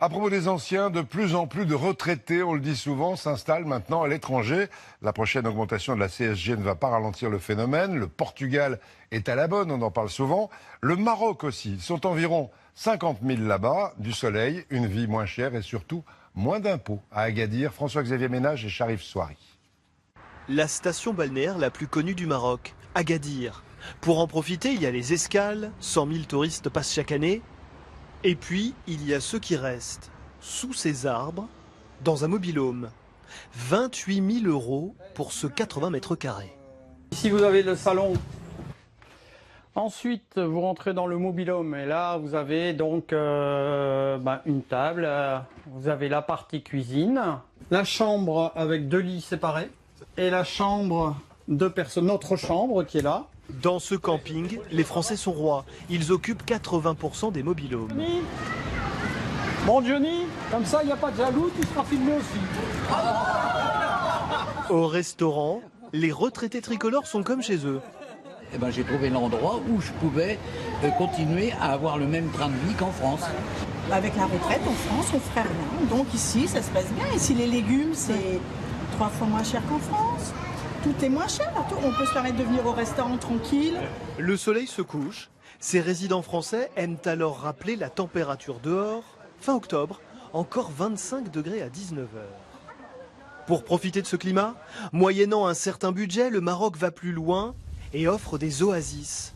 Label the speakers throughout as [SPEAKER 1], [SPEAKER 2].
[SPEAKER 1] À propos des anciens, de plus en plus de retraités, on le dit souvent, s'installent maintenant à l'étranger. La prochaine augmentation de la CSG ne va pas ralentir le phénomène. Le Portugal est à la bonne, on en parle souvent. Le Maroc aussi. Ils sont environ 50 000 là-bas. Du soleil, une vie moins chère et surtout moins d'impôts. À Agadir, François-Xavier Ménage et Sharif Souari.
[SPEAKER 2] La station balnéaire la plus connue du Maroc, Agadir. Pour en profiter, il y a les escales, 100 000 touristes passent chaque année. Et puis, il y a ceux qui restent sous ces arbres, dans un mobil-home. 28 000 € pour ce 80 mètres carrés.
[SPEAKER 3] Ici, vous avez le salon. Ensuite, vous rentrez dans le mobil-home et là, vous avez donc une table. Vous avez la partie cuisine, la chambre avec 2 lits séparés et la chambre de personnes, notre chambre qui est là.
[SPEAKER 2] Dans ce camping, les Français sont rois. Ils occupent 80% des mobil-homes.
[SPEAKER 3] Bon Johnny, comme ça il n'y a pas de jaloux, tu seras filmé aussi.
[SPEAKER 2] Au restaurant, les retraités tricolores sont comme chez eux.
[SPEAKER 4] Eh ben, j'ai trouvé l'endroit où je pouvais continuer à avoir le même train de vie qu'en France.
[SPEAKER 5] Avec la retraite en France, on ne ferait rien. Donc ici, ça se passe bien. Ici, les légumes, c'est 3 fois moins cher qu'en France. Tout est moins cher. On peut se permettre de venir au restaurant tranquille.
[SPEAKER 2] Le soleil se couche. Ces résidents français aiment alors rappeler la température dehors. Fin octobre, encore 25 degrés à 19 h. Pour profiter de ce climat, moyennant un certain budget, le Maroc va plus loin et offre des oasis.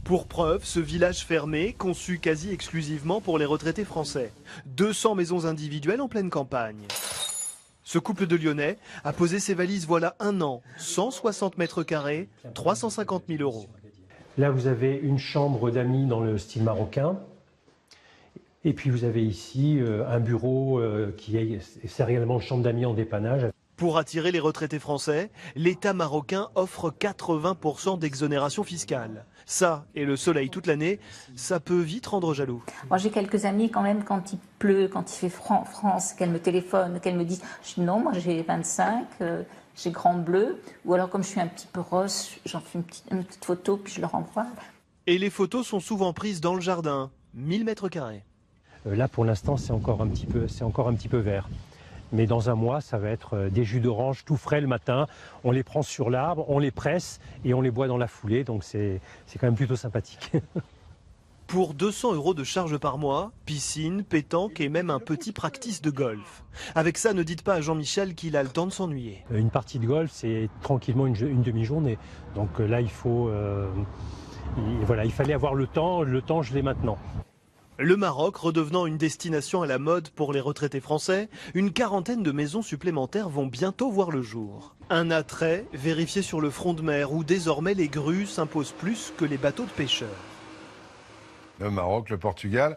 [SPEAKER 2] Pour preuve, ce village fermé, conçu quasi exclusivement pour les retraités français. 200 maisons individuelles en pleine campagne. Ce couple de Lyonnais a posé ses valises voilà un an, 160 mètres carrés, 350 000 €.
[SPEAKER 6] Là, vous avez une chambre d'amis dans le style marocain. Et puis vous avez ici un bureau c'est réellement une chambre d'amis en dépannage.
[SPEAKER 2] Pour attirer les retraités français, l'État marocain offre 80% d'exonération fiscale. Ça, et le soleil toute l'année, ça peut vite rendre jaloux.
[SPEAKER 7] Moi, j'ai quelques amis quand même, quand il pleut, quand il fait France, qu'elles me téléphonent, qu'elles me disent « Non, moi j'ai 25, j'ai grand bleu », ou alors comme je suis un petit peu rose, j'en fais une petite photo, puis je leur envoie.
[SPEAKER 2] Et les photos sont souvent prises dans le jardin, 1000 mètres carrés.
[SPEAKER 6] Là, pour l'instant, c'est encore un petit peu vert. Mais dans un mois, ça va être des jus d'orange tout frais le matin. On les prend sur l'arbre, on les presse et on les boit dans la foulée. Donc c'est quand même plutôt sympathique.
[SPEAKER 2] Pour 200 € de charge par mois, piscine, pétanque et même un petit practice de golf. Avec ça, ne dites pas à Jean-Michel qu'il a le temps de s'ennuyer.
[SPEAKER 6] Une partie de golf, c'est tranquillement une demi-journée. Donc là, il fallait avoir le temps je l'ai maintenant.
[SPEAKER 2] Le Maroc redevenant une destination à la mode pour les retraités français, une quarantaine de maisons supplémentaires vont bientôt voir le jour. Un attrait vérifié sur le front de mer où désormais les grues s'imposent plus que les bateaux de pêcheurs.
[SPEAKER 1] Le Maroc, le Portugal.